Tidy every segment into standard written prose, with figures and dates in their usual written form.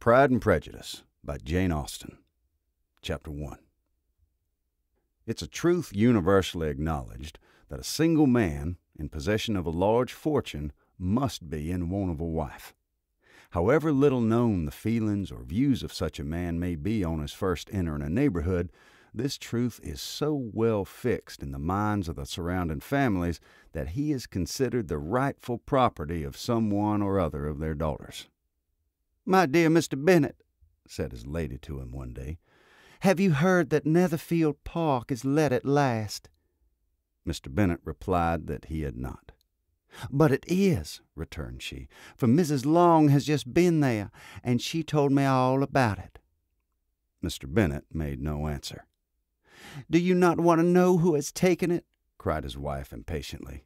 Pride and Prejudice by Jane Austen. Chapter 1. It's a truth universally acknowledged that a single man in possession of a large fortune must be in want of a wife. However little known the feelings or views of such a man may be on his first entering a neighborhood, this truth is so well fixed in the minds of the surrounding families that he is considered the rightful property of some one or other of their daughters. "My dear Mr. Bennet," said his lady to him one day, "have you heard that Netherfield Park is let at last?" Mr. Bennet replied that he had not. "But it is," returned she, "for Mrs. Long has just been there, and she told me all about it." Mr. Bennet made no answer. "Do you not want to know who has taken it?" cried his wife impatiently.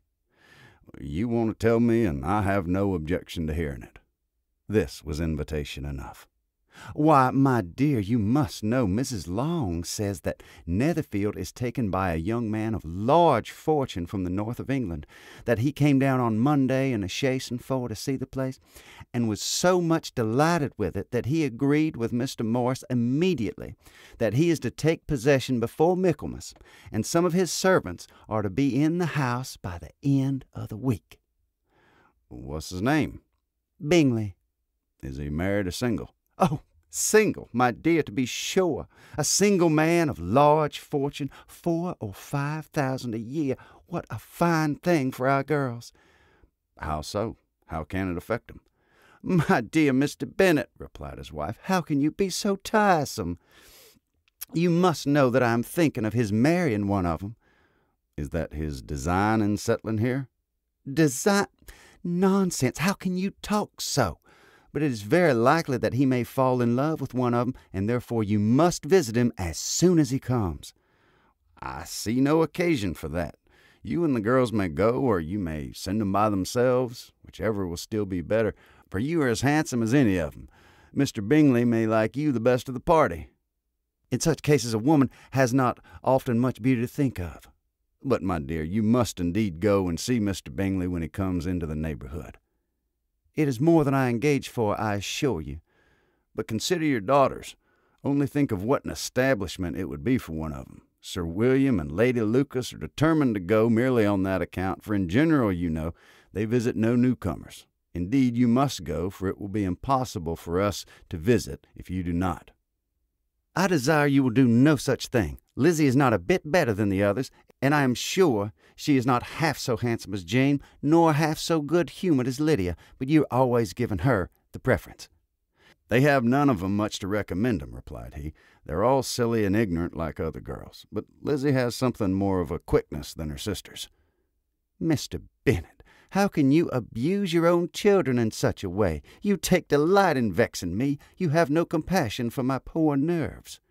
"You want to tell me, and I have no objection to hearing it." This was invitation enough. "Why, my dear, you must know Mrs. Long says that Netherfield is taken by a young man of large fortune from the north of England, that he came down on Monday in a chaise and four to see the place, and was so much delighted with it that he agreed with Mr. Morris immediately that he is to take possession before Michaelmas, and some of his servants are to be in the house by the end of the week." "What's his name?" "Bingley." "Is he married or single?" "Oh, single, my dear, to be sure. A single man of large fortune, 4,000 or 5,000 a year. What a fine thing for our girls!" "How so? How can it affect him?" "My dear Mr. Bennet," replied his wife, "how can you be so tiresome? You must know that I am thinking of his marrying one of them." "Is that his design in settling here?" "Design? Nonsense! How can you talk so? But it is very likely that he may fall in love with one of them, and therefore you must visit him as soon as he comes." "I see no occasion for that. You and the girls may go, or you may send them by themselves, whichever will still be better, for you are as handsome as any of them. Mr. Bingley may like you the best of the party." "In such cases a woman has not often much beauty to think of." "But, my dear, you must indeed go and see Mr. Bingley when he comes into the neighborhood." "It is more than I engaged for, I assure you." "But consider your daughters. Only think of what an establishment it would be for one of them. Sir William and Lady Lucas are determined to go merely on that account, for in general, you know, they visit no newcomers. Indeed, you must go, for it will be impossible for us to visit if you do not." "I desire you will do no such thing. Lizzie is not a bit better than the others, and I am sure she is not half so handsome as Jane, nor half so good-humored as Lydia, but you are always giving her the preference." "They have none of 'em much to recommend 'em," replied he. "They're all silly and ignorant like other girls, but Lizzie has something more of a quickness than her sisters." "Mr. Bennet, how can you abuse your own children in such a way? You take delight in vexing me. You have no compassion for my poor nerves."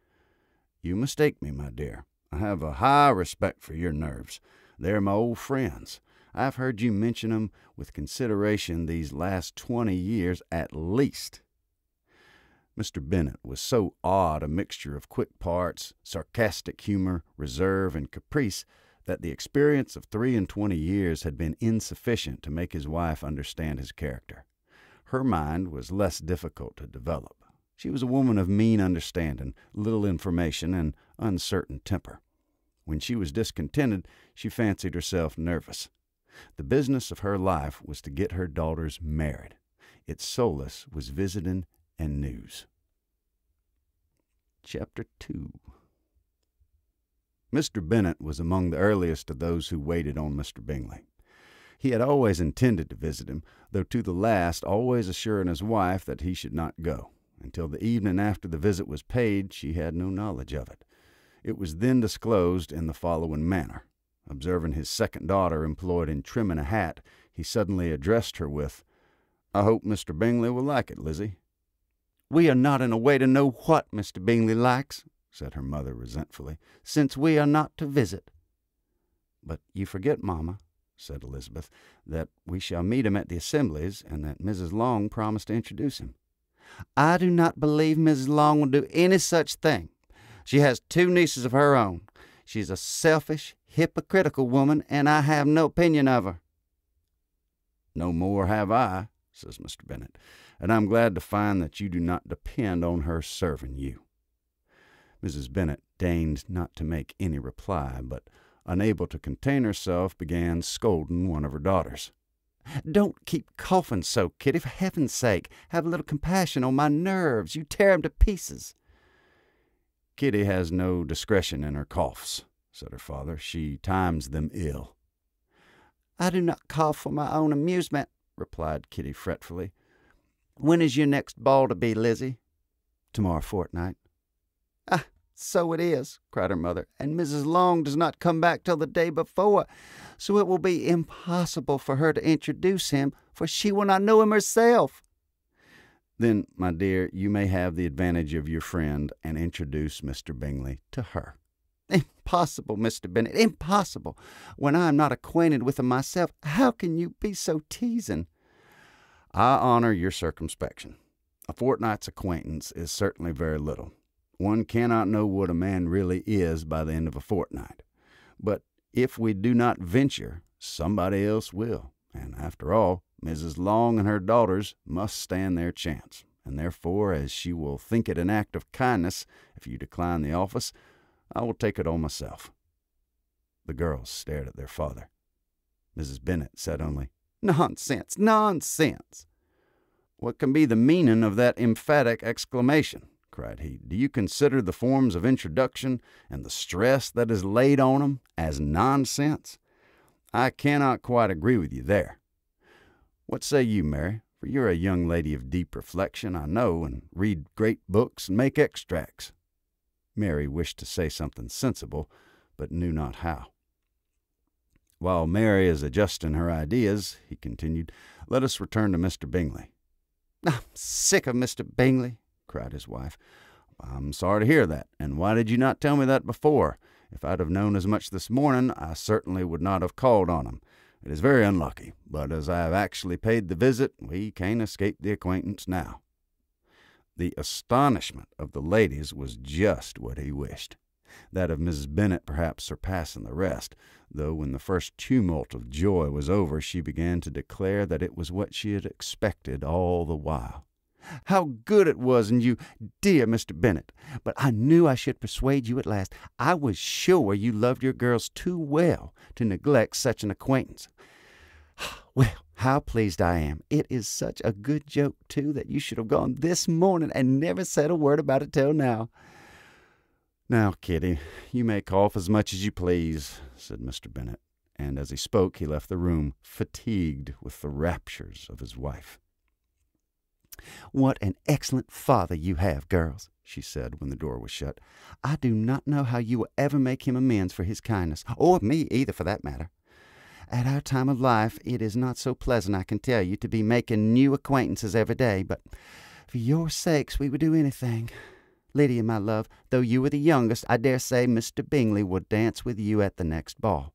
"You mistake me, my dear. I have a high respect for your nerves. They're my old friends. I've heard you mention 'em with consideration these last 20 years at least." Mr. Bennet was so odd a mixture of quick parts, sarcastic humor, reserve, and caprice that the experience of 23 years had been insufficient to make his wife understand his character. Her mind was less difficult to develop. She was a woman of mean understanding, little information, and uncertain temper. When she was discontented, she fancied herself nervous. The business of her life was to get her daughters married. Its solace was visiting and news. Chapter 2. Mr. Bennet was among the earliest of those who waited on Mr. Bingley. He had always intended to visit him, though to the last always assuring his wife that he should not go. Until the evening after the visit was paid, she had no knowledge of it. It was then disclosed in the following manner. Observing his second daughter employed in trimming a hat, he suddenly addressed her with, "I hope Mr. Bingley will like it, Lizzie." "We are not in a way to know what Mr. Bingley likes," said her mother resentfully, "since we are not to visit." "But you forget, mamma," said Elizabeth, "that we shall meet him at the assemblies, and that Mrs. Long promised to introduce him." "I do not believe Mrs. Long will do any such thing. She has 2 nieces of her own. She is a selfish, hypocritical woman, and I have no opinion of her." "No more have I," says Mr. Bennet. and I'm glad to find that you do not depend on her serving you." Mrs. Bennet deigned not to make any reply, but, unable to contain herself, began scolding one of her daughters. "Don't keep coughing so, Kitty, for heaven's sake. Have a little compassion on my nerves. You tear 'em to pieces." "Kitty has no discretion in her coughs," said her father. "She times them ill." "I do not cough for my own amusement," replied Kitty fretfully. "When is your next ball to be, Lizzie?" "Tomorrow fortnight." "Ah, so it is," cried her mother, "and Mrs. Long does not come back till the day before, so it will be impossible for her to introduce him, for she will not know him herself." "Then, my dear, you may have the advantage of your friend and introduce Mr. Bingley to her." "Impossible, Mr. Bennet, impossible. When I am not acquainted with him myself, how can you be so teasing?" "I honor your circumspection. A fortnight's acquaintance is certainly very little. One cannot know what a man really is by the end of a fortnight. But if we do not venture, somebody else will, and after all, Mrs. Long and her daughters must stand their chance, and therefore, as she will think it an act of kindness if you decline the office, I will take it on myself." The girls stared at their father. Mrs. Bennet said only, "Nonsense, nonsense." "What can be the meaning of that emphatic exclamation?" cried he. "Do you consider the forms of introduction and the stress that is laid on 'em as nonsense? I cannot quite agree with you there. What say you, Mary? For you're a young lady of deep reflection, I know, and read great books and make extracts." Mary wished to say something sensible, but knew not how. "While Mary is adjusting her ideas," he continued, "let us return to Mr. Bingley." "I'm sick of Mr. Bingley," cried his wife. "I'm sorry to hear that. And why did you not tell me that before? If I'd have known as much this morning, I certainly would not have called on him. It is very unlucky, but as I have actually paid the visit, we can't escape the acquaintance now." The astonishment of the ladies was just what he wished, that of Mrs. Bennet perhaps surpassing the rest, though when the first tumult of joy was over she began to declare that it was what she had expected all the while. "How good it was in you, dear Mr. Bennet! But I knew I should persuade you at last. I was sure you loved your girls too well to neglect such an acquaintance. Well, how pleased I am. It is such a good joke, too, that you should have gone this morning and never said a word about it till now." "Now, Kitty, you may cough as much as you please," said Mr. Bennet, and as he spoke he left the room, fatigued with the raptures of his wife. "What an excellent father you have, girls," she said when the door was shut. "I do not know how you will ever make him amends for his kindness, or me either, for that matter. At our time of life it is not so pleasant, I can tell you, to be making new acquaintances every day, but for your sakes we would do anything. Lydia, my love, though you are the youngest, I dare say Mr. Bingley will dance with you at the next ball."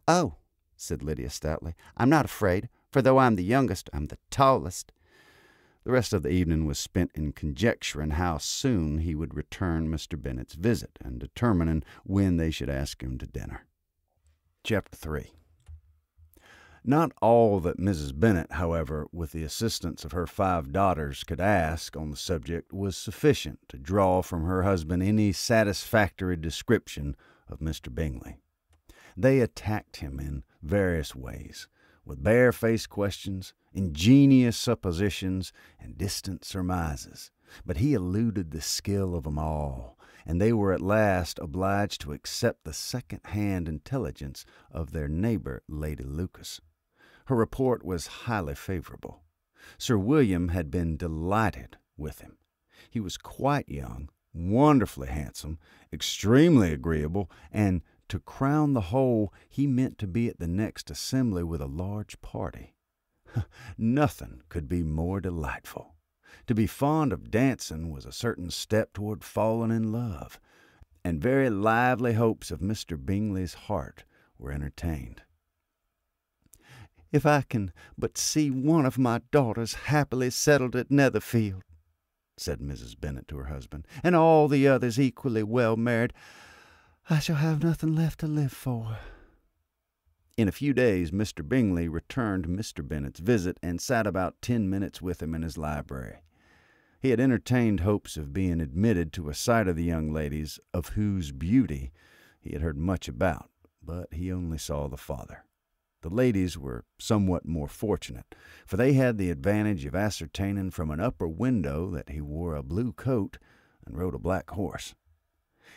"Oh," said Lydia stoutly, "I'm not afraid, for though I'm the youngest, I'm the tallest." The rest of the evening was spent in conjecturing how soon he would return Mr. Bennet's visit, and determining when they should ask him to dinner. Chapter 3. Not all that Mrs. Bennet, however, with the assistance of her 5 daughters, could ask on the subject was sufficient to draw from her husband any satisfactory description of Mr. Bingley. They attacked him in various ways, with bare-faced questions, ingenious suppositions, and distant surmises, but he eluded the skill of them all, and they were at last obliged to accept the second-hand intelligence of their neighbor, Lady Lucas. Her report was highly favorable. Sir William had been delighted with him. He was quite young, wonderfully handsome, extremely agreeable, and, to crown the whole, he meant to be at the next assembly with a large party. Nothing could be more delightful. To be fond of dancing was a certain step toward falling in love, and very lively hopes of Mr. Bingley's heart were entertained. "If I can but see one of my daughters happily settled at Netherfield," said Mrs. Bennet to her husband, "and all the others equally well married, I shall have nothing left to live for." In a few days, Mr. Bingley returned Mr. Bennet's visit and sat about 10 minutes with him in his library. He had entertained hopes of being admitted to a sight of the young ladies, of whose beauty he had heard much about, but he only saw the father. The ladies were somewhat more fortunate, for they had the advantage of ascertaining from an upper window that he wore a blue coat and rode a black horse.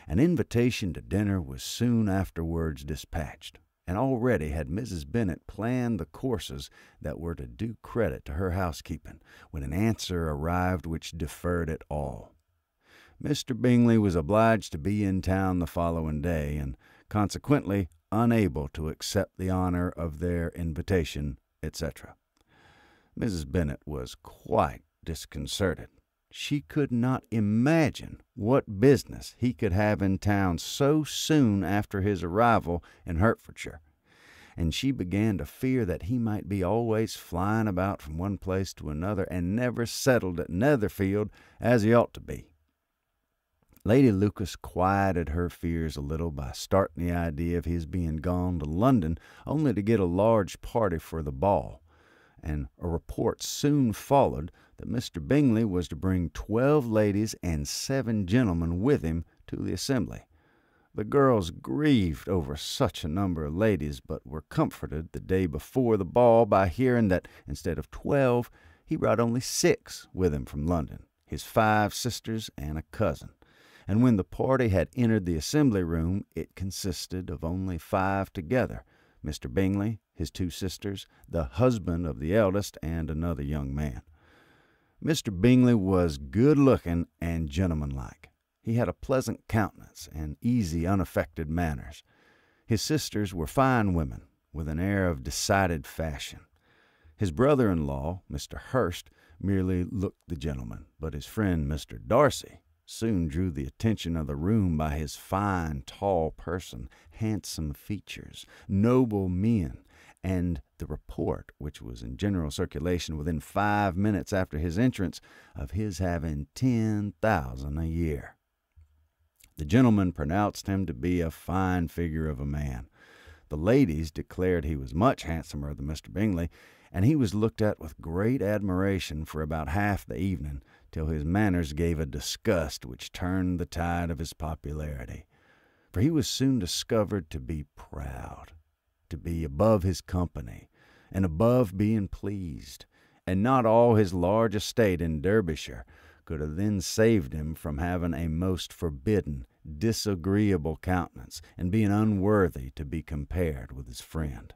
An invitation to dinner was soon afterwards dispatched, and already had Mrs. Bennet planned the courses that were to do credit to her housekeeping, when an answer arrived which deferred it all. Mr. Bingley was obliged to be in town the following day, and consequently unable to accept the honor of their invitation, etc. Mrs. Bennet was quite disconcerted. She could not imagine what business he could have in town so soon after his arrival in Hertfordshire, and she began to fear that he might be always flying about from one place to another and never settled at Netherfield as he ought to be. Lady Lucas quieted her fears a little by starting the idea of his being gone to London only to get a large party for the ball, and a report soon followed that Mr. Bingley was to bring 12 ladies and 7 gentlemen with him to the assembly. The girls grieved over such a number of ladies, but were comforted the day before the ball by hearing that instead of 12, he brought only 6 with him from London, his 5 sisters and a cousin. And when the party had entered the assembly room, it consisted of only 5 together: Mr. Bingley, his 2 sisters, the husband of the eldest, and another young man. Mr. Bingley was good-looking and gentlemanlike. He had a pleasant countenance and easy, unaffected manners. His sisters were fine women, with an air of decided fashion. His brother-in-law, Mr. Hurst, merely looked the gentleman, but his friend, Mr. Darcy, soon drew the attention of the room by his fine, tall person, handsome features, noble mien, and the report, which was in general circulation within 5 minutes after his entrance, of his having 10,000 a year. The gentleman pronounced him to be a fine figure of a man. The ladies declared he was much handsomer than Mr. Bingley, and he was looked at with great admiration for about half the evening, till his manners gave a disgust which turned the tide of his popularity. For he was soon discovered to be proud, to be above his company, and above being pleased, and not all his large estate in Derbyshire could have then saved him from having a most forbidden, disagreeable countenance, and being unworthy to be compared with his friend.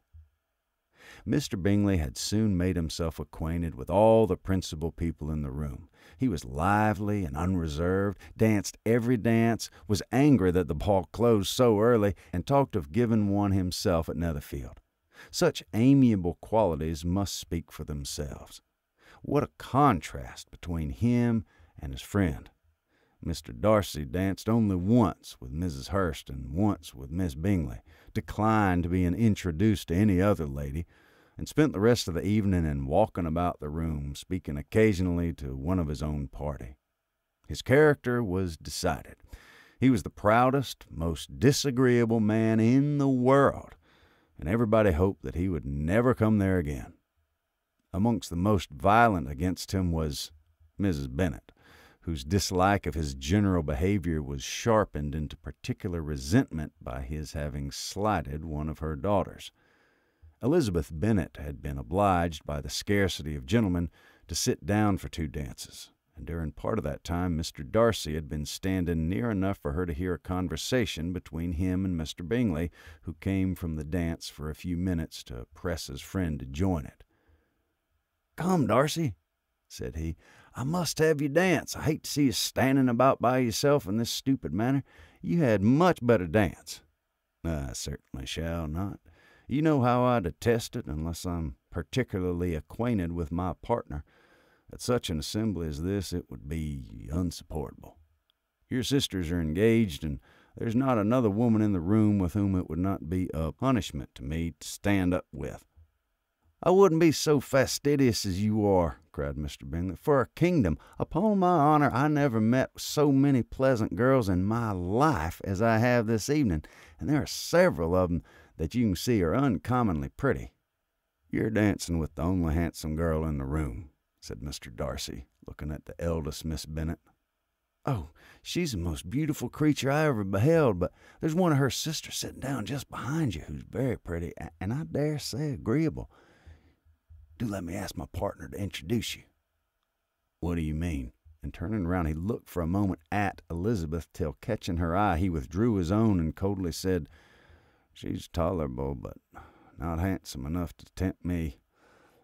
Mr. Bingley had soon made himself acquainted with all the principal people in the room. He was lively and unreserved, danced every dance, was angry that the ball closed so early, and talked of giving one himself at Netherfield. Such amiable qualities must speak for themselves. What a contrast between him and his friend! Mr. Darcy danced only once with Mrs. Hurst and once with Miss Bingley, declined being introduced to any other lady, and spent the rest of the evening in walking about the room, speaking occasionally to one of his own party. His character was decided. He was the proudest, most disagreeable man in the world, and everybody hoped that he would never come there again. Amongst the most violent against him was Mrs. Bennet, whose dislike of his general behavior was sharpened into particular resentment by his having slighted one of her daughters. Elizabeth Bennet had been obliged, by the scarcity of gentlemen, to sit down for 2 dances, and during part of that time Mr. Darcy had been standing near enough for her to hear a conversation between him and Mr. Bingley, who came from the dance for a few minutes to press his friend to join it. "Come, Darcy," said he, "I must have you dance. I hate to see you standing about by yourself in this stupid manner. You had much better dance." "I certainly shall not. You know how I detest it unless I'm particularly acquainted with my partner. At such an assembly as this it would be unsupportable. Your sisters are engaged, and there's not another woman in the room with whom it would not be a punishment to me to stand up with." "I wouldn't be so fastidious as you are," cried Mr. Bingley, "for a kingdom. Upon my honor, I never met so many pleasant girls in my life as I have this evening, and there are several of them that you can see are uncommonly pretty. You're dancing with the only handsome girl in the room," said Mr. Darcy, looking at the eldest Miss Bennet. "Oh, she's the most beautiful creature I ever beheld, but there's one of her sisters sitting down just behind you who's very pretty, and I dare say agreeable. Do let me ask my partner to introduce you." "What do you mean?" And turning around, he looked for a moment at Elizabeth, till, catching her eye, he withdrew his own and coldly said, "She's tolerable, but not handsome enough to tempt me.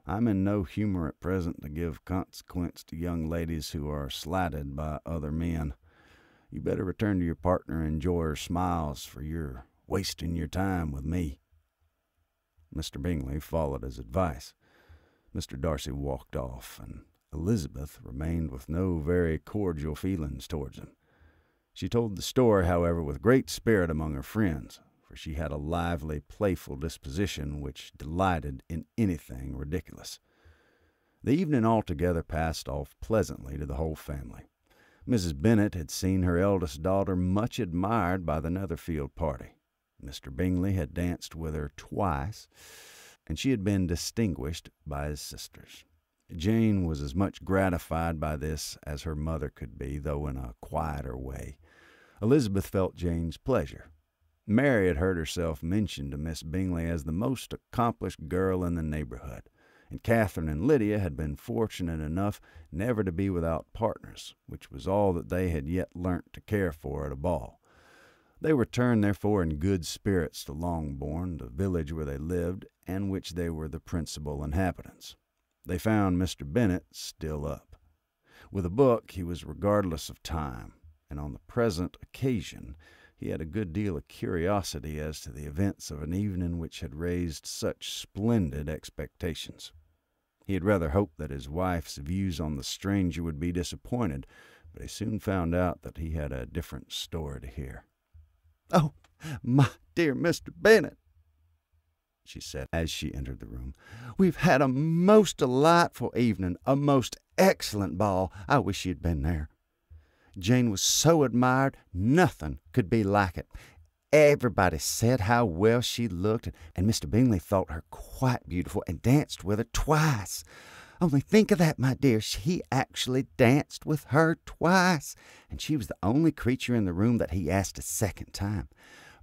I'm in no humor at present to give consequence to young ladies who are slighted by other men. You better return to your partner and enjoy her smiles, for you're wasting your time with me." Mr. Bingley followed his advice. Mr. Darcy walked off, and Elizabeth remained with no very cordial feelings towards him. She told the story, however, with great spirit among her friends, for she had a lively, playful disposition which delighted in anything ridiculous. The evening altogether passed off pleasantly to the whole family. Mrs. Bennet had seen her eldest daughter much admired by the Netherfield party. Mr. Bingley had danced with her twice, and she had been distinguished by his sisters. Jane was as much gratified by this as her mother could be, though in a quieter way. Elizabeth felt Jane's pleasure. Mary had heard herself mentioned to Miss Bingley as the most accomplished girl in the neighborhood, and Catherine and Lydia had been fortunate enough never to be without partners, which was all that they had yet learnt to care for at a ball. They returned, therefore, in good spirits to Longbourn, the village where they lived, and which they were the principal inhabitants. They found Mr. Bennet still up. With a book he was regardless of time, and on the present occasion he had a good deal of curiosity as to the events of an evening which had raised such splendid expectations. He had rather hoped that his wife's views on the stranger would be disappointed, but he soon found out that he had a different story to hear. "Oh, my dear Mr. Bennet," she said as she entered the room, "we've had a most delightful evening, a most excellent ball. I wish you'd been there. Jane was so admired, nothing could be like it. Everybody said how well she looked, and Mr. Bingley thought her quite beautiful and danced with her twice. Only think of that, my dear. He actually danced with her twice, and she was the only creature in the room that he asked a second time.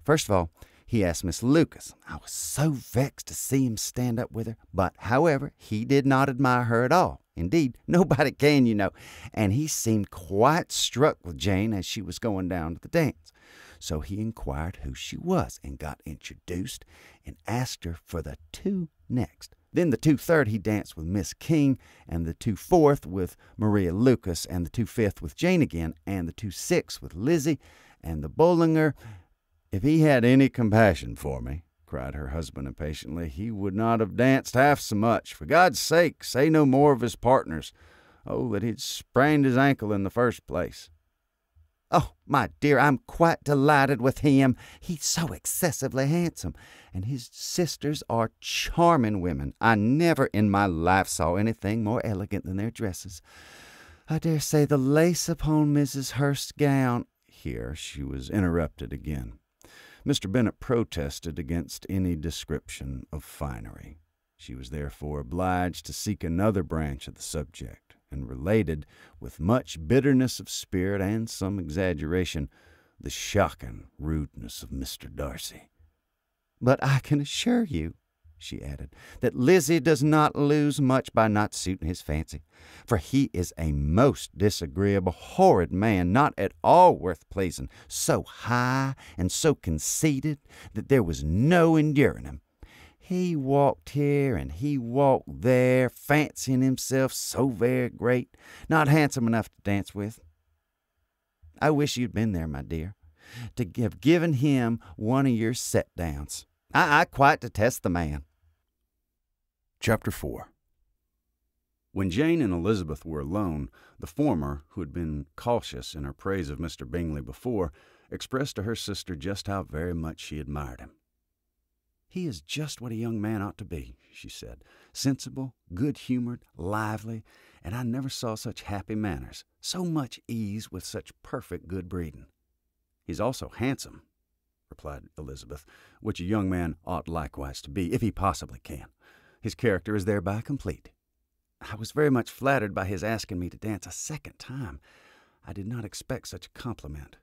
First of all, he asked Miss Lucas. I was so vexed to see him stand up with her, but, however, he did not admire her at all. Indeed, nobody can, you know, and he seemed quite struck with Jane as she was going down to the dance. So he inquired who she was, and got introduced, and asked her for the 2 next. Then the 2 3rd he danced with Miss King, and the 2 4th with Maria Lucas, and the 2 5th with Jane again, and the 2 6th with Lizzie, and the Bullinger. If he had any compassion for me," cried her husband impatiently, "he would not have danced half so much. For God's sake, say no more of his partners. Oh, that he'd sprained his ankle in the first place." "Oh, my dear, I'm quite delighted with him. He's so excessively handsome, and his sisters are charming women. I never in my life saw anything more elegant than their dresses. I dare say the lace upon Mrs. Hurst's gown—" Here she was interrupted again. Mr. Bennet protested against any description of finery. She was therefore obliged to seek another branch of the subject, and related, with much bitterness of spirit and some exaggeration, the shocking rudeness of Mr. Darcy. "But I can assure you," she added, "that Lizzie does not lose much by not suiting his fancy, for he is a most disagreeable, horrid man, not at all worth pleasing, so high and so conceited that there was no enduring him. He walked here and he walked there, fancying himself so very great, not handsome enough to dance with. I wish you'd been there, my dear, to have given him one of your set-downs. I quite detest the man." Chapter 4. When Jane and Elizabeth were alone, the former, who had been cautious in her praise of Mr. Bingley before, expressed to her sister just how very much she admired him. "He is just what a young man ought to be," she said, "sensible, good-humored, lively, and I never saw such happy manners, so much ease with such perfect good breeding. He's also handsome, replied Elizabeth, which a young man ought likewise to be, if he possibly can. His character is thereby complete. I was very much flattered by his asking me to dance a second time. I did not expect such a compliment.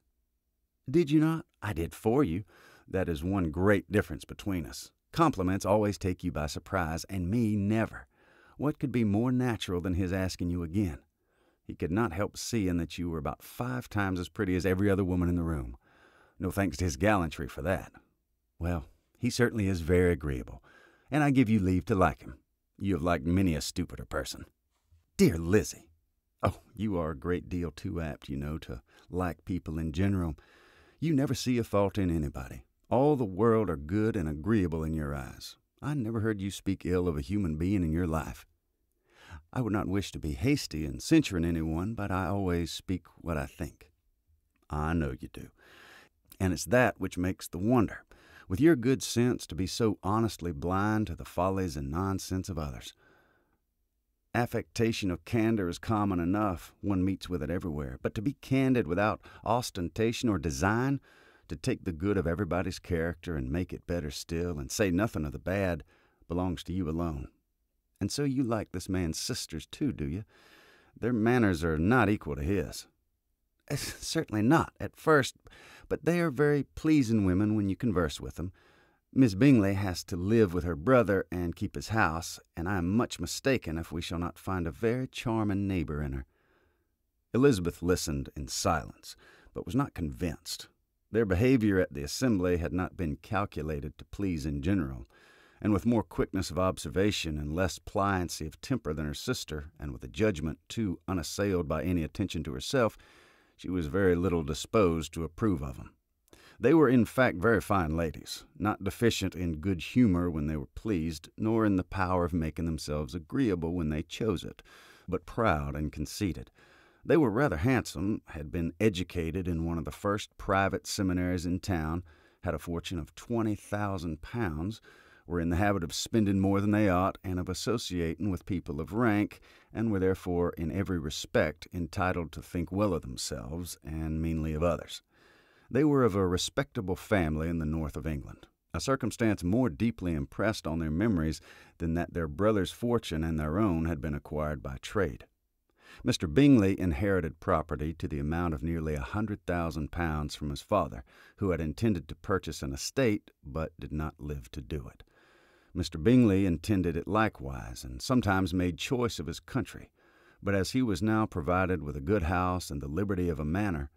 Did you not? I did for you. That is one great difference between us. Compliments always take you by surprise, and me never. What could be more natural than his asking you again? He could not help seeing that you were about 5 times as pretty as every other woman in the room. No thanks to his gallantry for that. Well, he certainly is very agreeable, and I give you leave to like him. You have liked many a stupider person. Dear Lizzie! Oh, you are a great deal too apt, you know, to like people in general. You never see a fault in anybody. All the world are good and agreeable in your eyes. I never heard you speak ill of a human being in your life. I would not wish to be hasty in censuring anyone, but I always speak what I think. I know you do. And it's that which makes the wonder, with your good sense to be so honestly blind to the follies and nonsense of others. Affectation of candor is common enough, one meets with it everywhere, but to be candid without ostentation or design, to take the good of everybody's character and make it better still, and say nothing of the bad, belongs to you alone. And so you like this man's sisters, too, do you? Their manners are not equal to his. Certainly not, at first, but they are very pleasing women when you converse with them. Miss Bingley has to live with her brother and keep his house, and I am much mistaken if we shall not find a very charming neighbor in her. Elizabeth listened in silence, but was not convinced. Their behavior at the assembly had not been calculated to please in general, and with more quickness of observation and less pliancy of temper than her sister, and with a judgment too unassailed by any attention to herself, she was very little disposed to approve of them. They were in fact very fine ladies, not deficient in good humor when they were pleased, nor in the power of making themselves agreeable when they chose it, but proud and conceited. They were rather handsome, had been educated in one of the first private seminaries in town, had a fortune of £20,000, were in the habit of spending more than they ought, and of associating with people of rank, and were therefore in every respect entitled to think well of themselves and meanly of others. They were of a respectable family in the north of England, a circumstance more deeply impressed on their memories than that their brother's fortune and their own had been acquired by trade. Mr. Bingley inherited property to the amount of nearly £100,000 from his father, who had intended to purchase an estate, but did not live to do it. Mr. Bingley intended it likewise, and sometimes made choice of his country, but as he was now provided with a good house and the liberty of a manor,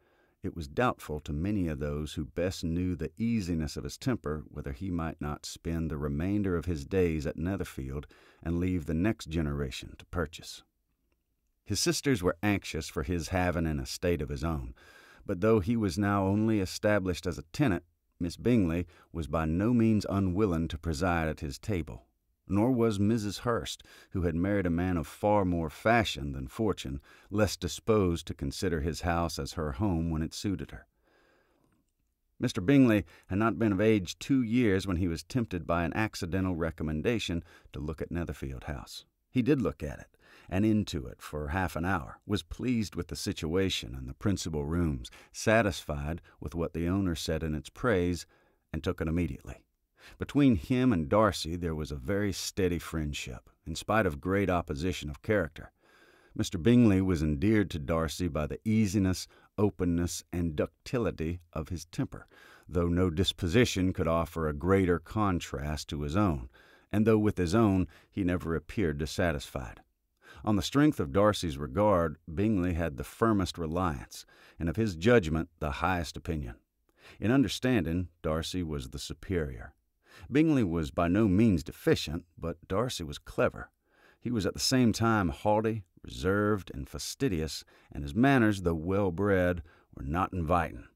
it was doubtful to many of those who best knew the easiness of his temper whether he might not spend the remainder of his days at Netherfield and leave the next generation to purchase. His sisters were anxious for his having an estate of his own, but though he was now only established as a tenant, Miss Bingley was by no means unwilling to preside at his table, nor was Mrs. Hurst, who had married a man of far more fashion than fortune, less disposed to consider his house as her home when it suited her. Mr. Bingley had not been of age 2 years when he was tempted by an accidental recommendation to look at Netherfield House. He did look at it, and into it for half an hour, was pleased with the situation and the principal rooms, satisfied with what the owner said in its praise, and took it immediately. Between him and Darcy there was a very steady friendship, in spite of great opposition of character. Mr. Bingley was endeared to Darcy by the easiness, openness, and ductility of his temper, though no disposition could offer a greater contrast to his own, and though with his own he never appeared dissatisfied. On the strength of Darcy's regard, Bingley had the firmest reliance, and of his judgment the highest opinion. In understanding, Darcy was the superior. Bingley was by no means deficient, but Darcy was clever. He was at the same time haughty, reserved, and fastidious, and his manners, though well-bred, were not inviting.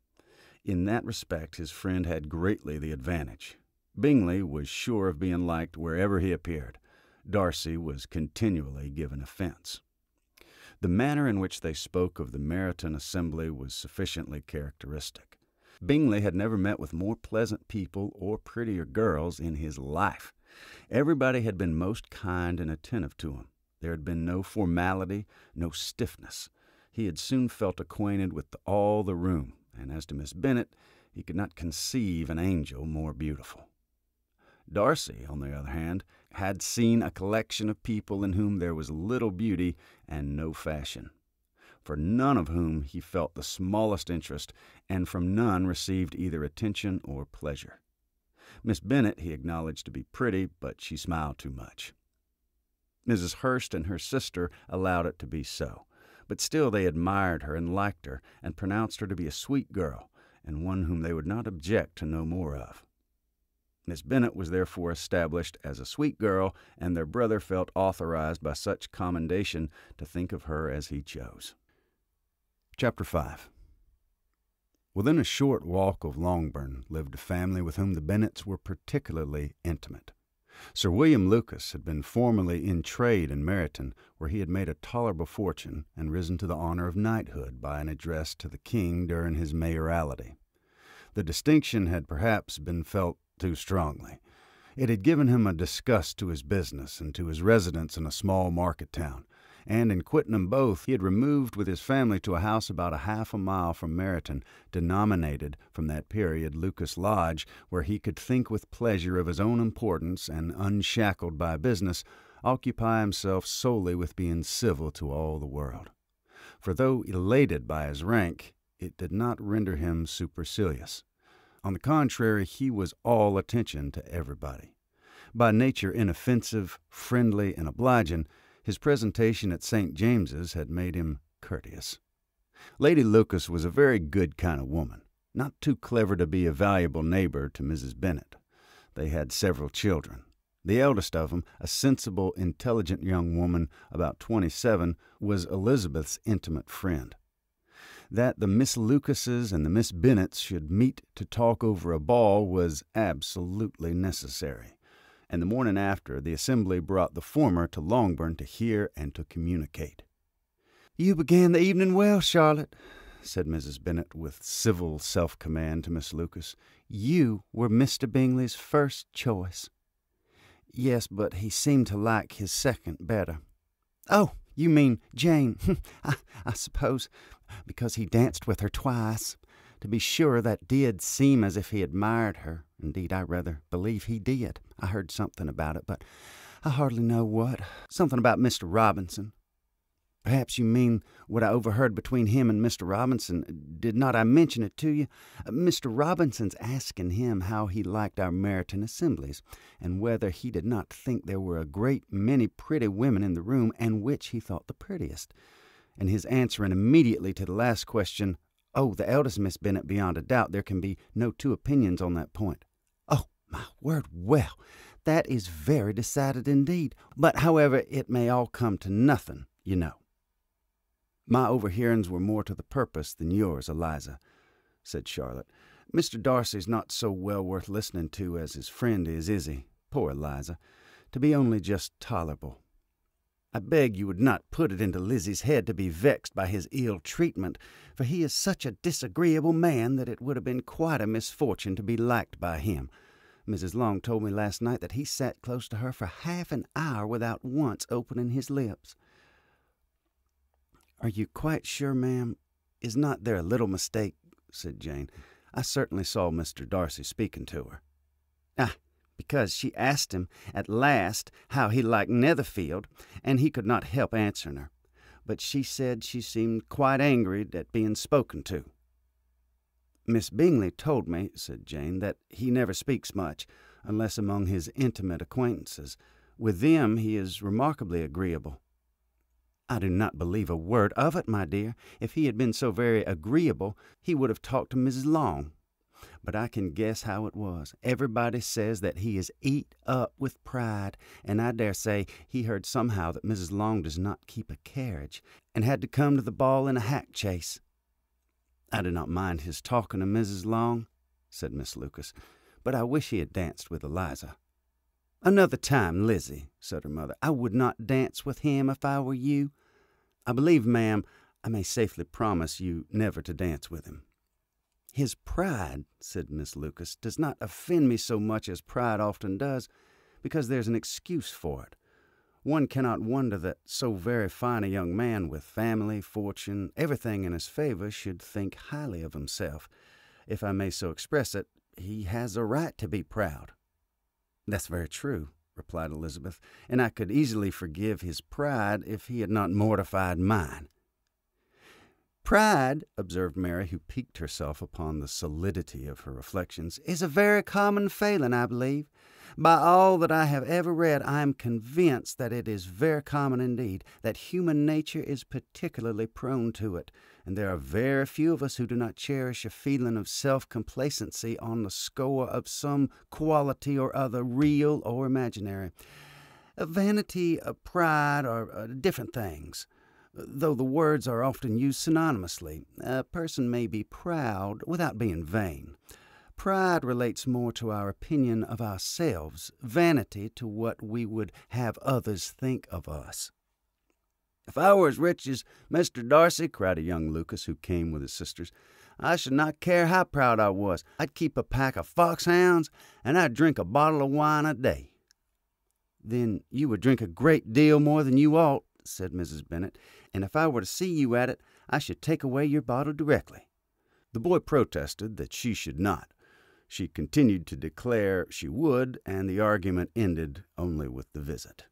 In that respect his friend had greatly the advantage. Bingley was sure of being liked wherever he appeared. Darcy was continually given offense. The manner in which they spoke of the Meryton assembly was sufficiently characteristic. Bingley had never met with more pleasant people or prettier girls in his life. Everybody had been most kind and attentive to him. There had been no formality, no stiffness. He had soon felt acquainted with all the room, and as to Miss Bennet, He could not conceive an angel more beautiful. Darcy, on the other hand, had seen a collection of people in whom there was little beauty and no fashion, for none of whom he felt the smallest interest, and from none received either attention or pleasure. Miss Bennet he acknowledged to be pretty, but she smiled too much. Mrs. Hurst and her sister allowed it to be so, but still they admired her and liked her, and pronounced her to be a sweet girl, and one whom they would not object to know more of. Miss Bennet was therefore established as a sweet girl, and their brother felt authorized by such commendation to think of her as he chose. Chapter 5. Within a short walk of Longbourn lived a family with whom the Bennets were particularly intimate. Sir William Lucas had been formerly in trade in Meryton, where he had made a tolerable fortune and risen to the honor of knighthood by an address to the king during his mayoralty. The distinction had perhaps been felt too strongly. It had given him a disgust to his business and to his residence in a small market town, and in quitting them both he had removed with his family to a house about a half a mile from Meryton, denominated from that period Lucas Lodge, where he could think with pleasure of his own importance and, unshackled by business, occupy himself solely with being civil to all the world. For though elated by his rank, it did not render him supercilious. On the contrary, he was all attention to everybody. By nature inoffensive, friendly, and obliging, his presentation at St. James's had made him courteous. Lady Lucas was a very good kind of woman, not too clever to be a valuable neighbor to Mrs. Bennet. They had several children. The eldest of them, a sensible, intelligent young woman about 27, was Elizabeth's intimate friend. That the Miss Lucases and the Miss Bennets should meet to talk over a ball was absolutely necessary, and the morning after the assembly brought the former to Longbourn to hear and to communicate. "You began the evening well, Charlotte," said Mrs. Bennet with civil self-command to Miss Lucas. "You were Mr. Bingley's first choice." "Yes, but he seemed to like his second better." "Oh, you mean Jane. I suppose because he danced with her twice. To be sure, that did seem as if he admired her. Indeed, I rather believe he did. I heard something about it, but I hardly know what. Something about Mr. Robinson." "Perhaps you mean what I overheard between him and Mr. Robinson. Did not I mention it to you? Mr. Robinson's asking him how he liked our Meryton assemblies, and whether he did not think there were a great many pretty women in the room, and which he thought the prettiest. And his answering immediately to the last question, 'Oh, the eldest Miss Bennet, beyond a doubt. There can be no two opinions on that point.'" "Oh, my word, well, that is very decided indeed. But, however, it may all come to nothing, you know." "My overhearings were more to the purpose than yours, Eliza," said Charlotte. "Mr. Darcy's not so well worth listening to as his friend is he? Poor Eliza, to be only just tolerable. I beg you would not put it into Lizzie's head to be vexed by his ill treatment, for he is such a disagreeable man that it would have been quite a misfortune to be liked by him. Mrs. Long told me last night that he sat close to her for half an hour without once opening his lips." "Are you quite sure, ma'am? Is not there a little mistake?" said Jane. "I certainly saw Mr. Darcy speaking to her." "Because she asked him at last how he liked Netherfield, and he could not help answering her. But she said she seemed quite angry at being spoken to." "Miss Bingley told me," said Jane, "that he never speaks much, unless among his intimate acquaintances. With them he is remarkably agreeable." "I do not believe a word of it, my dear. If he had been so very agreeable, he would have talked to Mrs. Long. But I can guess how it was. Everybody says that he is eat up with pride, and I dare say he heard somehow that Mrs. Long does not keep a carriage, and had to come to the ball in a hack chaise." "I do not mind his talking to Mrs. Long," said Miss Lucas, "but I wish he had danced with Eliza." "Another time, Lizzie," said her mother. "I would not dance with him if I were you. I believe, ma'am, I may safely promise you never to dance with him." "His pride," said Miss Lucas, "does not offend me so much as pride often does, because there's an excuse for it. One cannot wonder that so very fine a young man, with family, fortune, everything in his favor, should think highly of himself. if I may so express it, he has a right to be proud." "That's very true," replied Elizabeth, "and I could easily forgive his pride if he had not mortified mine." "Pride," observed Mary, who piqued herself upon the solidity of her reflections, "is a very common failing, I believe. By all that I have ever read, I am convinced that it is very common indeed, that human nature is particularly prone to it, and there are very few of us who do not cherish a feeling of self-complacency on the score of some quality or other, real or imaginary. Vanity, pride are different things. Though the words are often used synonymously, a person may be proud without being vain. Pride relates more to our opinion of ourselves, vanity to what we would have others think of us." "If I were as rich as Mr. Darcy," cried a young Lucas who came with his sisters, "I should not care how proud I was. I'd keep a pack of foxhounds, and I'd drink a bottle of wine a day." "Then you would drink a great deal more than you ought," said Mrs. Bennet, "and if I were to see you at it, I should take away your bottle directly." The boy protested that she should not. She continued to declare she would, and the argument ended only with the visit.